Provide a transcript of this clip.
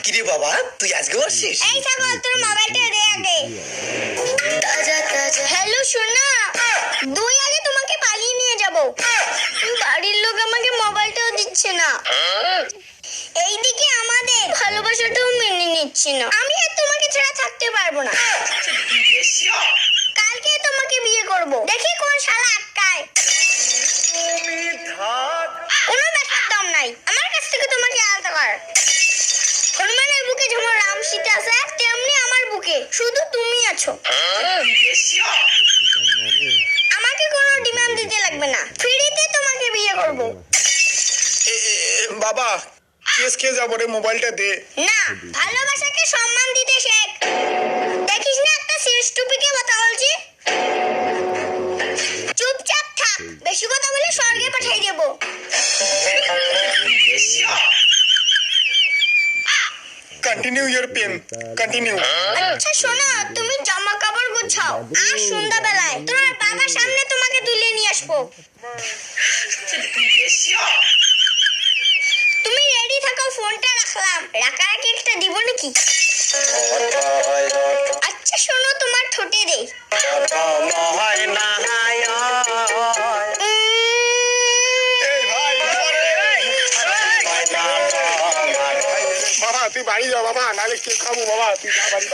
কিরে বাবা, তুই আজকে আসছিস? এই ছাগল, তোর মোবাইলটা দে আগে। হ্যালো সোনা, দুই আগে তোমাকে পালিয়ে নিয়ে যাব। বাড়ির লোক আমাকে মোবাইলটাও দিচ্ছে না, এইদিকে আমাদের ভালোবাসাটাও মেনে নিচ্ছে না। আমি আর তোমাকে ছাড়া থাকতে পারবো না। কালকে তোমাকে বিয়ে করব, দেখি কোন শালা আটকায়। কোনো ব্যাপার দাম নাই আমার কাছ থেকে তোমাকে আলাদা কর। হনুমানের বুকে যেমন রাম সীতা আছে, তেমনি আমার বুকে শুধু তুমি আছো। আমাকে কোনো ডিমান্ড দিতে লাগবে না, ফ্রিতে তোমাকে বিয়ে করব। বাবা কেস খেয়ে যাবো রে, মোবাইলটা দে। না, ভালোবাসাকে সম্মান দিতে শেখ। দেখিস না একটা শেষ টুপিকে কথা বলছি। চুপচাপ থাক, বেশি কথা বলে স্বর্গে পাঠিয়ে দেব। Continue your pen, continue. আচ্ছা শোনো, তুমি জামা কাপড় গুছাও, আর সন্ধ্যাবেলায় তোমার বাবার সামনে তোমাকে তুলে নিয়ে আসবো। তুমি রেডি থাকো, ফোনটা রাখলাম। রাখারাখি একটা দিব নাকি? আচ্ছা শোনো, তোমার ঠোঁটে দে। বাবা তুই বাড়ি যা বাবা, নাহলে কেক খাবো। বাবা তুই যা বাড়ি।